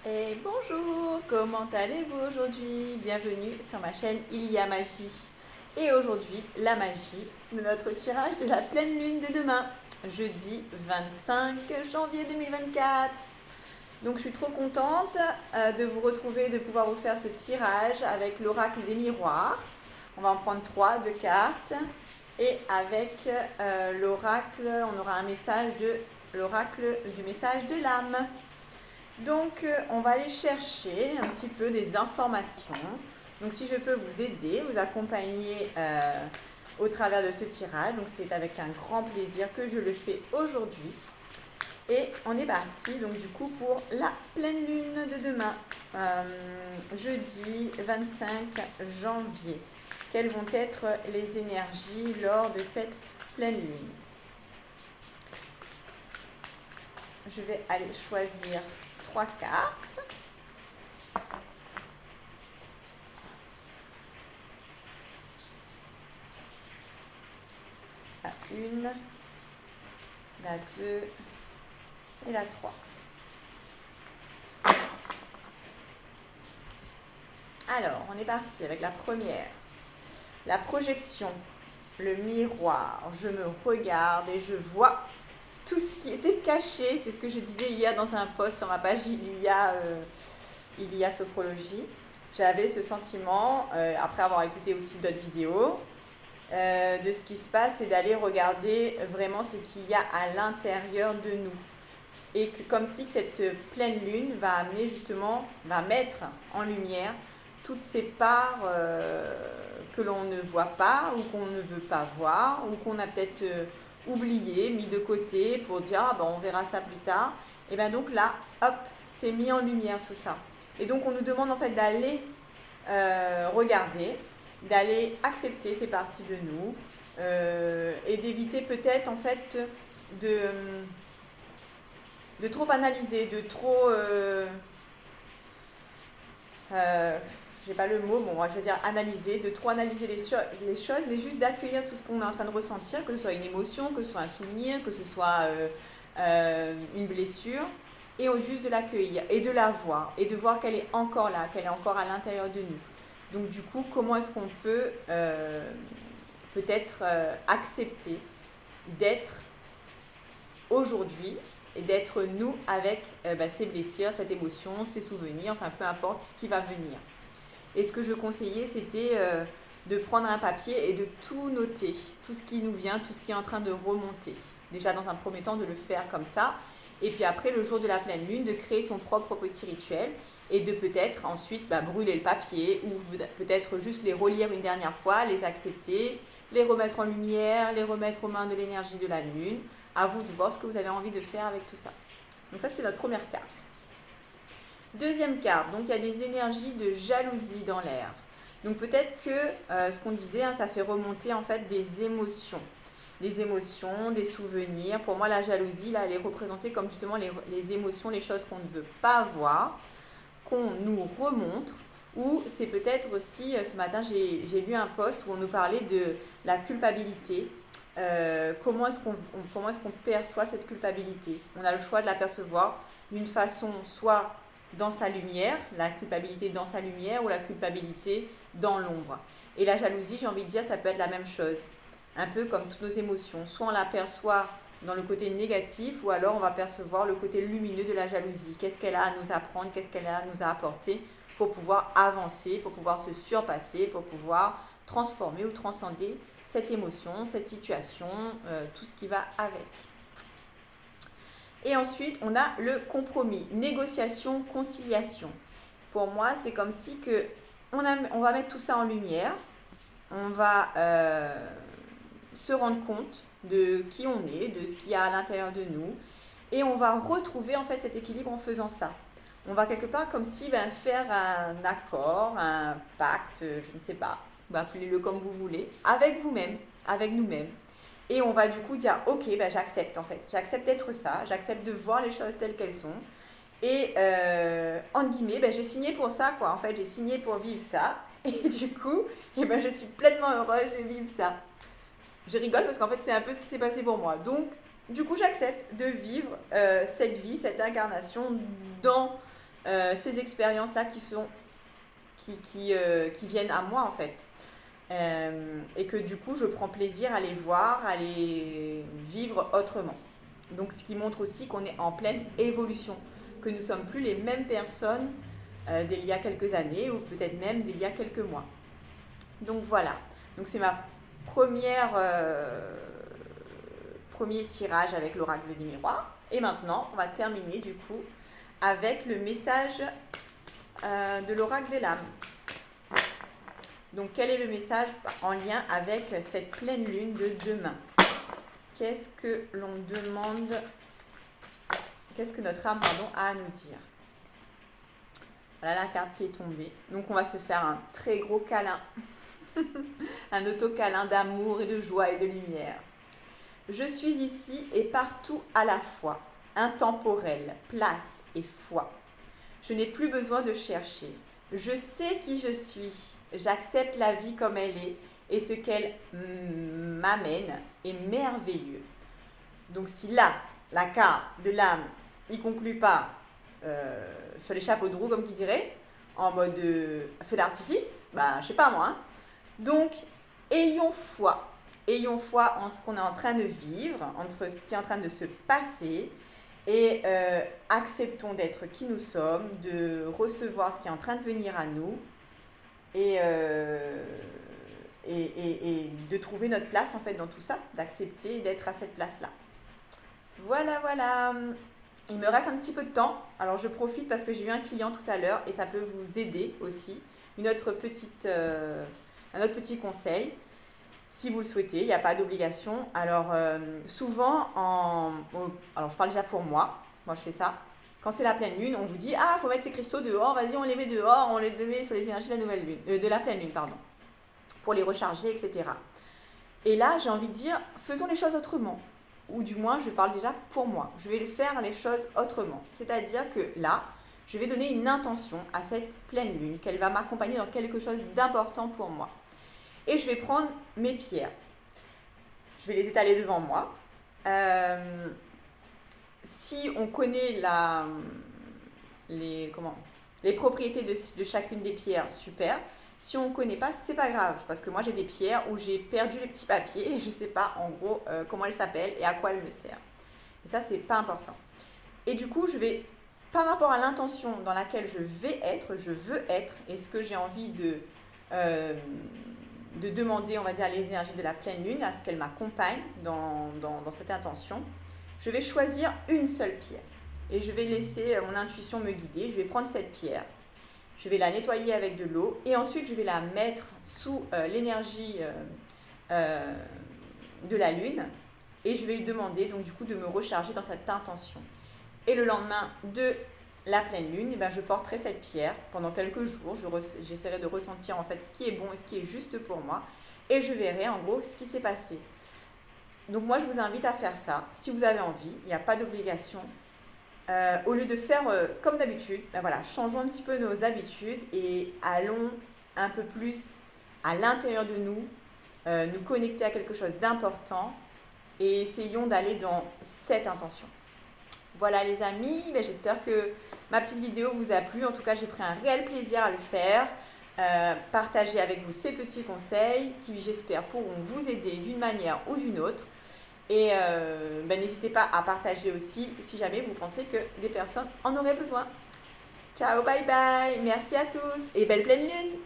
Et bonjour, comment allez-vous aujourd'hui? Bienvenue sur ma chaîne Il y a magie. Et aujourd'hui, la magie de notre tirage de la pleine lune de demain, jeudi 25 janvier 2024. Donc je suis trop contente de vous retrouver, de pouvoir vous faire ce tirage avec l'oracle des miroirs. On va en prendre 3 de cartes. Et avec l'oracle, on aura un message de l'oracle du message de l'âme. Donc, on va aller chercher un petit peu des informations. Donc, si je peux vous aider, vous accompagner au travers de ce tirage, donc c'est avec un grand plaisir que je le fais aujourd'hui. Et on est parti, donc du coup, pour la pleine lune de demain, jeudi 25 janvier. Quelles vont être les énergies lors de cette pleine lune? Je vais aller choisir 3 cartes. La 1, la 2 et la 3. Alors, on est parti avec la première. La projection, le miroir. Je me regarde et je vois tout ce qui était caché. C'est ce que je disais hier dans un post sur ma page il y a sophrologie. J'avais ce sentiment, après avoir écouté aussi d'autres vidéos, de ce qui se passe, c'est d'aller regarder vraiment ce qu'il y a à l'intérieur de nous. Et que, comme si cette pleine lune va amener justement, va mettre en lumière toutes ces parts que l'on ne voit pas ou qu'on ne veut pas voir ou qu'on a peut-être oublié, mis de côté pour dire ah ben on verra ça plus tard. Et bien donc là, hop, c'est mis en lumière tout ça. Et donc on nous demande en fait d'aller regarder, d'aller accepter ces parties de nous et d'éviter peut-être en fait de trop analyser, de trop j'ai pas le mot, bon, moi je veux dire analyser, de trop analyser les choses, mais juste d'accueillir tout ce qu'on est en train de ressentir, que ce soit une émotion, que ce soit un souvenir, que ce soit une blessure, et juste de l'accueillir, et de la voir, et de voir qu'elle est encore là, qu'elle est encore à l'intérieur de nous. Donc du coup, comment est-ce qu'on peut peut-être accepter d'être aujourd'hui et d'être nous avec ces blessures, cette émotion, ces souvenirs, enfin peu importe ce qui va venir. Et ce que je conseillais, c'était de prendre un papier et de tout noter, tout ce qui nous vient, tout ce qui est en train de remonter. Déjà dans un premier temps de le faire comme ça, et puis après le jour de la pleine lune, de créer son propre petit rituel et de peut-être ensuite brûler le papier ou peut-être juste les relire une dernière fois, les accepter, les remettre en lumière, les remettre aux mains de l'énergie de la lune. À vous de voir ce que vous avez envie de faire avec tout ça. Donc ça c'est notre première carte. Deuxième carte, donc il y a des énergies de jalousie dans l'air. Donc peut-être que ce qu'on disait, ça fait remonter en fait des émotions, des souvenirs. Pour moi la jalousie, là, elle est représentée comme justement les émotions, les choses qu'on ne veut pas voir, qu'on nous remonte. Ou c'est peut-être aussi, ce matin j'ai lu un post où on nous parlait de la culpabilité. Comment est-ce qu'on perçoit cette culpabilité? On a le choix de la percevoir d'une façon soit dans sa lumière, la culpabilité dans sa lumière ou la culpabilité dans l'ombre. Et la jalousie, j'ai envie de dire, ça peut être la même chose. Un peu comme toutes nos émotions. Soit on la perçoit dans le côté négatif ou alors on va percevoir le côté lumineux de la jalousie. Qu'est-ce qu'elle a à nous apprendre, qu'est-ce qu'elle a à nous apporter pour pouvoir avancer, pour pouvoir se surpasser, pour pouvoir transformer ou transcender cette émotion, cette situation, tout ce qui va avec. Et ensuite, on a le compromis, négociation, conciliation. Pour moi, c'est comme si on va mettre tout ça en lumière, on va se rendre compte de qui on est, de ce qu'il y a à l'intérieur de nous, et on va retrouver en fait cet équilibre en faisant ça. On va quelque part comme si faire un accord, un pacte, je ne sais pas, appelez-le comme vous voulez, avec vous-même, avec nous-mêmes. Et on va du coup dire, ok, j'accepte en fait. J'accepte d'être ça, j'accepte de voir les choses telles qu'elles sont. Et entre guillemets, j'ai signé pour ça, quoi. En fait, j'ai signé pour vivre ça. Et du coup, je suis pleinement heureuse de vivre ça. Je rigole parce qu'en fait, c'est un peu ce qui s'est passé pour moi. Donc, du coup, j'accepte de vivre cette vie, cette incarnation dans ces expériences-là qui viennent à moi en fait. Et que du coup je prends plaisir à les voir, à les vivre autrement. Donc ce qui montre aussi qu'on est en pleine évolution, que nous ne sommes plus les mêmes personnes d'il y a quelques années ou peut-être même d'il y a quelques mois. Donc voilà, donc c'est ma premier tirage avec l'oracle des miroirs. Et maintenant, on va terminer du coup avec le message de l'oracle des lames. Donc quel est le message en lien avec cette pleine lune de demain? Qu'est-ce que l'on demande, qu'est-ce que notre âme a à nous dire? Voilà la carte qui est tombée. Donc on va se faire un très gros câlin. Un auto-câlin d'amour et de joie et de lumière. Je suis ici et partout à la fois, intemporel, place et foi. Je n'ai plus besoin de chercher. Je sais qui je suis. J'accepte la vie comme elle est et ce qu'elle m'amène est merveilleux. Donc si là, la carte de l'âme, il ne conclut pas sur les chapeaux de roue, comme qui dirait, en mode feu d'artifice, bah je sais pas moi. Hein. Donc, ayons foi en ce qu'on est en train de vivre, entre ce qui est en train de se passer, et acceptons d'être qui nous sommes, de recevoir ce qui est en train de venir à nous, et de trouver notre place en fait dans tout ça, d'accepter d'être à cette place-là. Voilà, voilà. Il me reste un petit peu de temps, alors je profite parce que j'ai eu un client tout à l'heure et ça peut vous aider aussi. Un autre petit conseil, si vous le souhaitez, il n'y a pas d'obligation. Alors souvent, alors je parle déjà pour moi je fais ça. Quand c'est la pleine lune, on vous dit ah, faut mettre ces cristaux dehors, vas-y on les met dehors, on les met sur les énergies de la nouvelle lune, de la pleine lune, pardon, pour les recharger, etc. Et là, j'ai envie de dire, faisons les choses autrement. Ou du moins, je parle déjà pour moi. Je vais faire les choses autrement. C'est-à-dire que là, je vais donner une intention à cette pleine lune, qu'elle va m'accompagner dans quelque chose d'important pour moi. Et je vais prendre mes pierres. Je vais les étaler devant moi. Si on connaît les propriétés de chacune des pierres, super. Si on ne connaît pas, c'est pas grave, parce que moi j'ai des pierres où j'ai perdu les petits papiers et je ne sais pas en gros comment elles s'appellent et à quoi elles me servent. Et ça, c'est pas important. Et du coup, je vais, par rapport à l'intention dans laquelle je veux être, et ce que j'ai envie de demander, on va dire, à l'énergie de la pleine lune, à ce qu'elle m'accompagne dans cette intention, je vais choisir une seule pierre. Et je vais laisser mon intuition me guider. Je vais prendre cette pierre. Je vais la nettoyer avec de l'eau et ensuite je vais la mettre sous l'énergie de la lune et je vais lui demander donc du coup de me recharger dans cette intention. Et le lendemain de la pleine lune, eh bien, je porterai cette pierre pendant quelques jours. J'essaierai de ressentir en fait ce qui est bon et ce qui est juste pour moi et je verrai en gros ce qui s'est passé. Donc moi je vous invite à faire ça si vous avez envie, il n'y a pas d'obligation. Au lieu de faire comme d'habitude, ben voilà, changeons un petit peu nos habitudes et allons un peu plus à l'intérieur de nous, nous connecter à quelque chose d'important et essayons d'aller dans cette intention. Voilà les amis, ben j'espère que ma petite vidéo vous a plu. En tout cas, j'ai pris un réel plaisir à le faire. Partager avec vous ces petits conseils qui, j'espère, pourront vous aider d'une manière ou d'une autre. Et n'hésitez pas à partager aussi si jamais vous pensez que des personnes en auraient besoin. Ciao, bye bye, merci à tous et belle pleine lune!